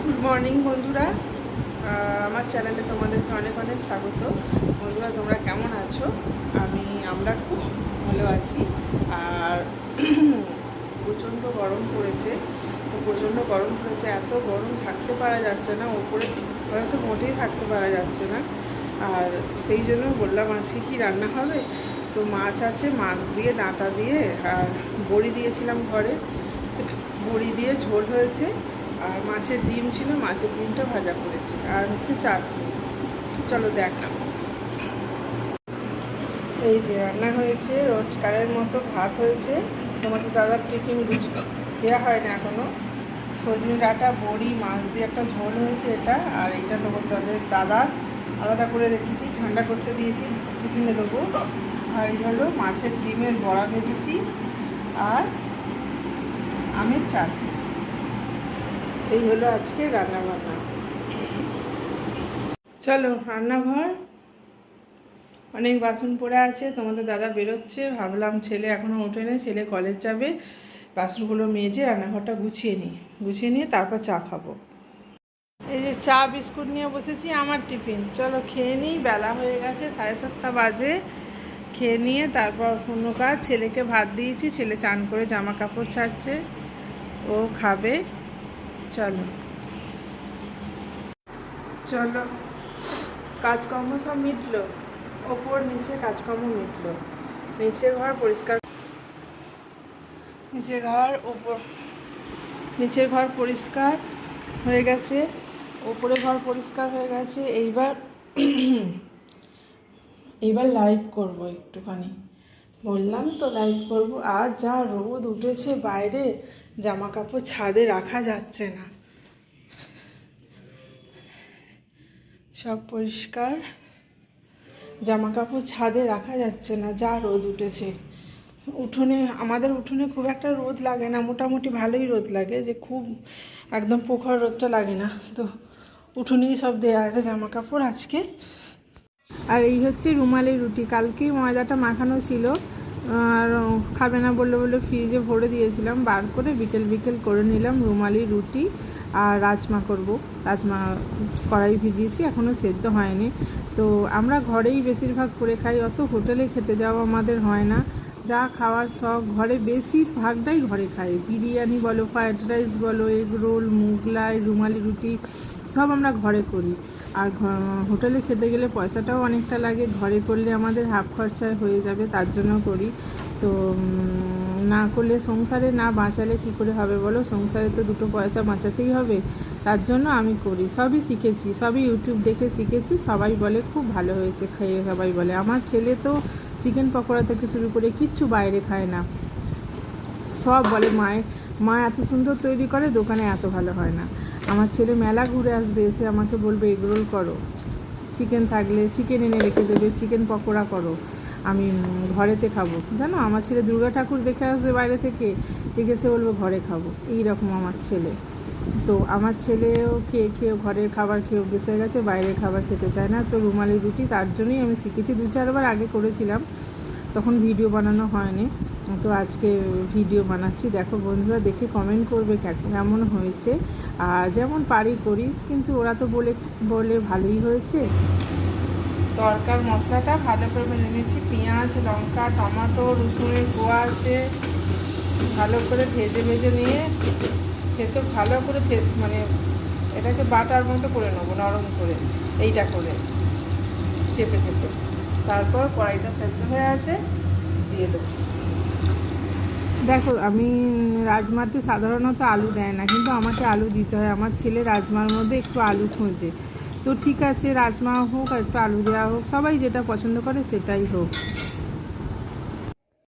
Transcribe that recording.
Good morning বন্ধুরা, আমার চ্যানেলে তোমাদেরকে অনেক অনেক স্বাগত। বন্ধুরা, তোমরা কেমন আছো? আমরা খুব ভালো আছি। আর প্রচণ্ড গরম পড়েছে, এত গরম থাকতে পারা যাচ্ছে না, ওপরে হয়তো মোটেই থাকতে পারা যাচ্ছে না। আর সেই জন্য বললাম আজকে কি রান্না হবে। তো মাছ আছে, মাছ দিয়ে ডাঁটা দিয়ে আর বড়ি দিয়েছিলাম ঘরে, সে বড়ি দিয়ে ঝোল হয়েছে। আর মাছের ডিম ছিল, মাছের ডিমটা ভাজা করেছি, আর হচ্ছে চাটনি। চলো দেখা। এই যে রান্না হয়েছে, রোজকারের মতো ভাত হয়েছে। তোমাদের দাদার টিফিন দেওয়া হয় না এখনও। সজনে ডাঁটা, বড়ি, মাছ দিয়ে একটা ঝোল হয়েছে এটা। আর এইটা তোমাদের দাদার আলাদা করে রেখেছি, ঠান্ডা করতে দিয়েছি, টিফিনে দেবো। আর এই হলো মাছের ডিমের বড়া ভেজেছি আর আমের চাটনি। এই হলো আজকে রান্না বান্না। চলো রান্নাঘর, অনেক বাসন পড়ে আছে। তোমাদের দাদা বেরোচ্ছে, ভাবলাম ছেলে এখনও ওঠেনি, ছেলে কলেজ যাবে, বাসনগুলো মেজে রান্নাঘরটা গুছিয়ে নিয়ে তারপর চা খাবো। এই যে চা বিস্কুট নিয়ে বসেছি, আমার টিফিন। চলো খেয়ে নিই, বেলা হয়ে গেছে, 7:30 বাজে। খেয়ে নিয়ে তারপর অন্য কাজ। ছেলেকে ভাত দিয়েছি, ছেলে চান করে জামা কাপড় ছাড়ছে, ও খাবে। চলো চলো, কাজকর্ম সব মিটলো, ওপর নিচে কাজকর্ম মিটলো। নিচের ঘর পরিষ্কার, নিচের ঘর পরিষ্কার হয়ে গেছে, ওপরে ঘর পরিষ্কার হয়ে গেছে। এইবার লাইভ করব একটুখানি, বললাম তো লাইভ করব। আর যা রোদ উঠেছে বাইরে, জামা কাপড় ছাদে রাখা যাচ্ছে না, সব পরিষ্কার, জামা কাপড় ছাদে রাখা যাচ্ছে না, যা রোদ উঠেছে। আমাদের উঠোনে খুব একটা রোদ লাগে না, মোটামুটি ভালোই রোদ লাগে, যে খুব একদম প্রখর রোদটা লাগে না। তো উঠোনেই সব দেওয়া আছে জামা কাপড় আজকে। আর এই হচ্ছে রুমালি রুটি, কালকেই ময়দাটা মাখানো ছিল, আর খাবে না বললে ফ্রিজে ভরে দিয়েছিলাম, বার করে বিকেল করে নিলাম রুমালি রুটি। আর রাজমা করব, রাজমা কড়াই ভিজিয়েছি, এখনও সেদ্ধ হয়নি। তো আমরা ঘরেই বেশিরভাগ করে খাই, অত হোটেলে খেতে যাওয়া আমাদের হয় না। যা খাওয়ার সব ঘরে, বেশিরভাগটাই ঘরে খাই। বিরিয়ানি বলো, ফ্রায়েড রাইস বলো, এগ রোল, মোগলাই, রুমালি রুটি সব আমরা ঘরে করি। আর হোটেলে খেতে গেলে পয়সাটাও অনেকটা লাগে, ঘরে করলে আমাদের হাফ খরচায় হয়ে যাবে, তার জন্য করি। তো না করলে সংসারে না বাঁচালে কি করে হবে বলো, সংসারে তো দুটো পয়সা বাঁচাতেই হবে, তার জন্য আমি করি। সবই শিখেছি, সবই ইউটিউব দেখে শিখেছি। সবাই বলে খুব ভালো হয়েছে খেয়ে, সবাই বলে। আমার ছেলে তো চিকেন পকোড়া থেকে শুরু করে কিচ্ছু বাইরে খায় না, সব বলে মা এত সুন্দর তৈরি করে, দোকানে এত ভালো হয় না। আমার ছেলে মেলা ঘুরে আসবে, এসে আমাকে বলবে এগরোল করো, চিকেন থাকলে চিকেন এনে রেখে দেবে, চিকেন পকোড়া করো, আমি ঘরেতে খাবো। জানো, আমার ছেলে দুর্গা ঠাকুর দেখে আসবে বাইরে থেকে, দেখে এসে বলবে ঘরে খাবো, এই রকম আমার ছেলে। তো আমার ছেলেও খেয়ে ঘরের খাবার খেয়ে অভ্যেস হয়ে গেছে, বাইরের খাবার খেতে চায় না। তো রুমালি রুটি তার জন্যই আমি শিখেছি, 2-4 বার আগে করেছিলাম, তখন ভিডিও বানানো হয়নি। তো আজকে ভিডিও বানাচ্ছি। দেখো বন্ধুরা, দেখে কমেন্ট করবে কেমন হয়েছে। আর যেমন পারি করি, কিন্তু ওরা তো বলে ভালোই হয়েছে। তরকার মশলাটা ভালো করে ভেজে নিচ্ছি, পেঁয়াজ, লঙ্কা, টমেটো, রসুনের কোয়া আছে, ভালো করে ভেজে নিয়ে খেতে ভালো করে মানে এটাকে বাটার মতো করে নেবো, নরম করে, এইটা করে চেপে তারপর কড়াইটা সেদ্ধ হয়ে আছে, দিয়ে দেবো। দেখো, আমি রাজমাতে সাধারণত আলু দেয় না, কিন্তু আমাকে আলু দিতে হয়। আমার ছেলে রাজমার মধ্যে একটু আলু খোঁজে, তো ঠিক আছে, রাজমা হোক আর একটু আলু দেওয়া হোক, সবাই যেটা পছন্দ করে সেটাই হোক।